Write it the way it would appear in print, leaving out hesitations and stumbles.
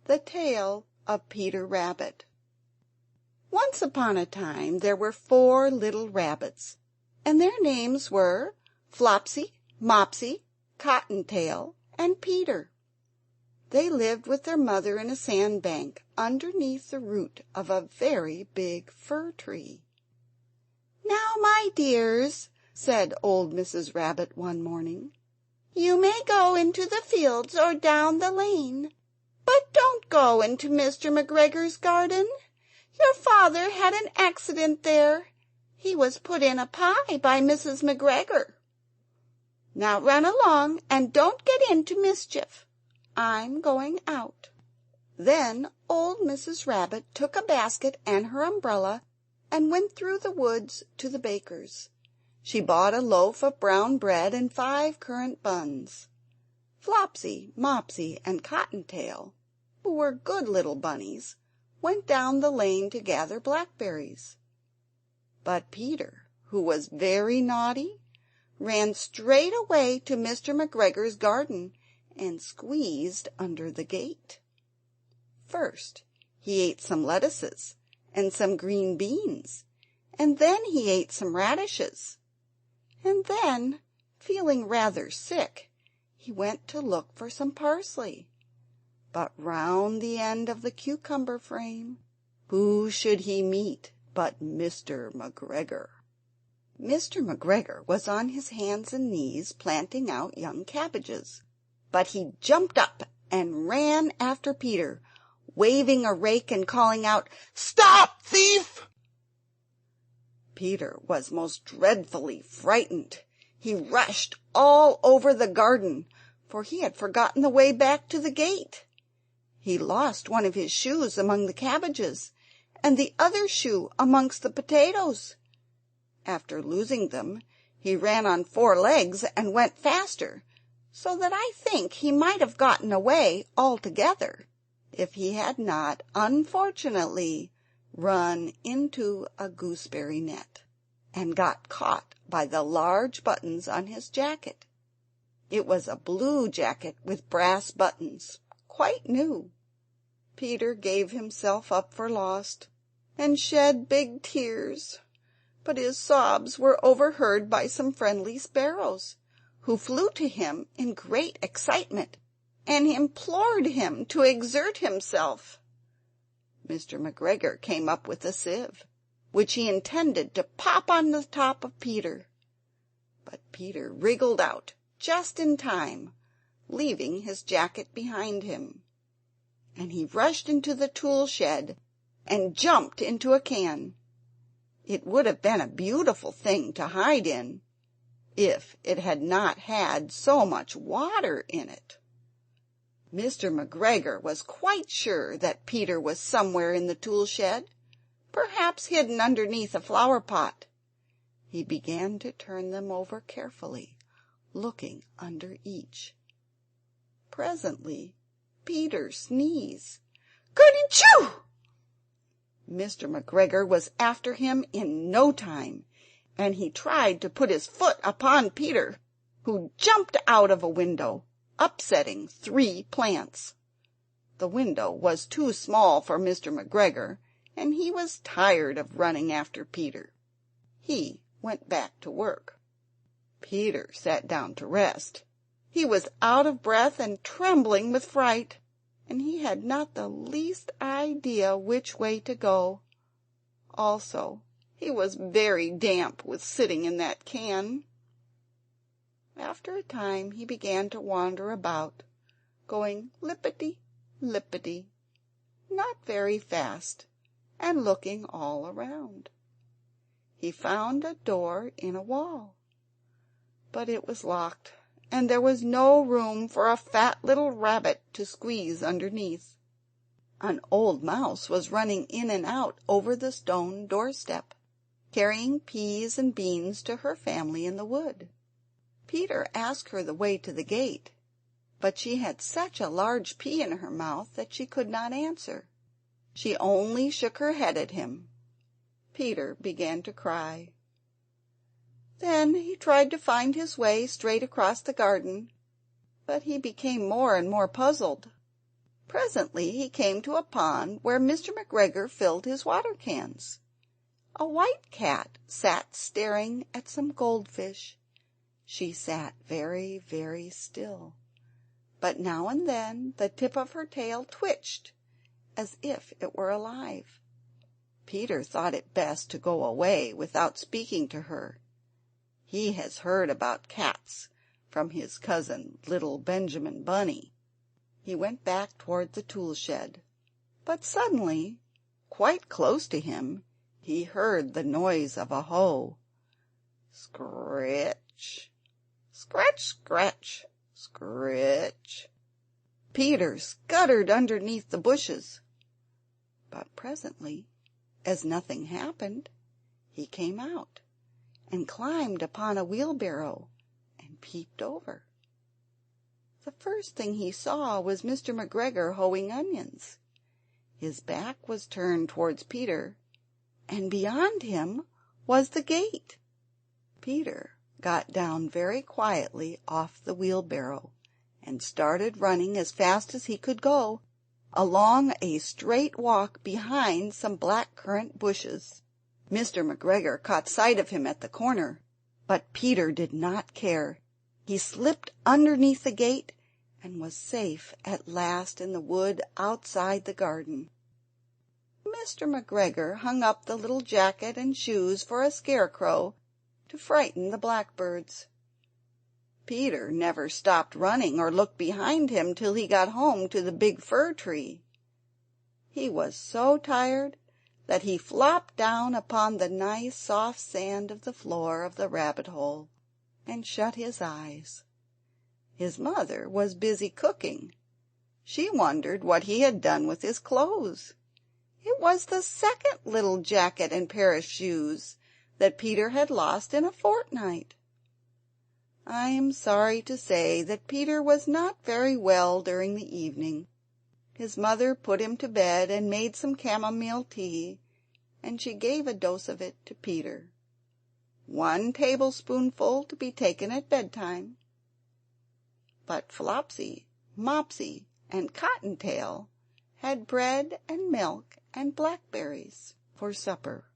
The Tale of Peter Rabbit. Once upon a time there were 4 little rabbits, and their names were Flopsy, Mopsy, Cottontail, and Peter. They lived with their mother in a sandbank underneath the root of a very big fir tree. "Now, my dears," said old Mrs. Rabbit one morning, "you may go into the fields or down the lane, but don't go into Mr. McGregor's garden. Your father had an accident there. He was put in a pie by Mrs. McGregor. Now run along, and don't get into mischief. I'm going out." Then old Mrs. Rabbit took a basket and her umbrella and went through the woods to the baker's. She bought a loaf of brown bread and 5 currant buns. Flopsy, Mopsy, and Cottontail, who were good little bunnies, went down the lane to gather blackberries. But Peter, who was very naughty, ran straight away to Mr. McGregor's garden and squeezed under the gate. First he ate some lettuces and some green beans, and then he ate some radishes, and then, feeling rather sick, he went to look for some parsley. But round the end of the cucumber frame, who should he meet but Mr. McGregor. Mr. McGregor was on his hands and knees planting out young cabbages, but he jumped up and ran after Peter, waving a rake and calling out, "Stop, thief!" Peter was most dreadfully frightened. He rushed all over the garden, for he had forgotten the way back to the gate. He lost one of his shoes among the cabbages, and the other shoe amongst the potatoes. After losing them, he ran on 4 legs and went faster, so that I think he might have gotten away altogether, if he had not, unfortunately, run into a gooseberry net, and got caught by the large buttons on his jacket. It was a blue jacket with brass buttons, quite new. Peter gave himself up for lost, and shed big tears, but his sobs were overheard by some friendly sparrows, who flew to him in great excitement and implored him to exert himself. Mr. McGregor came up with a sieve, which he intended to pop on the top of Peter, but Peter wriggled out just in time, leaving his jacket behind him, and he rushed into the tool shed and jumped into a can. It would have been a beautiful thing to hide in, if it had not had so much water in it. Mr. McGregor was quite sure that Peter was somewhere in the tool shed, perhaps hidden underneath a flower pot. He began to turn them over carefully, looking under each. Presently Peter sneezed. "Kerchoo!" Mr. McGregor was after him in no time, and he tried to put his foot upon Peter, who jumped out of a window, upsetting 3 plants. The window was too small for Mr. McGregor, and he was tired of running after Peter. He went back to work. Peter sat down to rest. He was out of breath and trembling with fright, and he had not the least idea which way to go. Also, he was very damp with sitting in that can. After a time he began to wander about, going lippity-lippity, not very fast, and looking all around. He found a door in a wall, but it was locked, and there was no room for a fat little rabbit to squeeze underneath. An old mouse was running in and out over the stone doorstep, carrying peas and beans to her family in the wood. Peter asked her the way to the gate, but she had such a large pea in her mouth that she could not answer. She only shook her head at him. Peter began to cry. Then he tried to find his way straight across the garden, but he became more and more puzzled. Presently he came to a pond where Mr. McGregor filled his water cans. A white cat sat staring at some goldfish. She sat very, very still, but now and then the tip of her tail twitched as if it were alive. Peter thought it best to go away without speaking to her. He has heard about cats from his cousin little Benjamin Bunny. He went back toward the tool shed, but suddenly, quite close to him, he heard the noise of a hoe. Scritch, scratch, scratch, scritch. Peter scuttered underneath the bushes, but presently, as nothing happened, he came out and climbed upon a wheelbarrow and peeped over. The first thing he saw was Mr. McGregor hoeing onions. His back was turned towards Peter, and beyond him was the gate. Peter got down very quietly off the wheelbarrow and started running as fast as he could go, along a straight walk behind some black-currant bushes. Mr. McGregor caught sight of him at the corner, but Peter did not care. He slipped underneath the gate and was safe at last in the wood outside the garden. Mr. McGregor hung up the little jacket and shoes for a scarecrow to frighten the blackbirds. Peter never stopped running or looked behind him till he got home to the big fir tree. He was so tired that he flopped down upon the nice soft sand of the floor of the rabbit-hole and shut his eyes. His mother was busy cooking. She wondered what he had done with his clothes. It was the second little jacket and pair of shoes that Peter had lost in a fortnight. I am sorry to say that Peter was not very well during the evening. His mother put him to bed and made some chamomile tea, and she gave a dose of it to Peter. 1 tablespoonful to be taken at bedtime. But Flopsy, Mopsy, and Cottontail had bread and milk and blackberries for supper.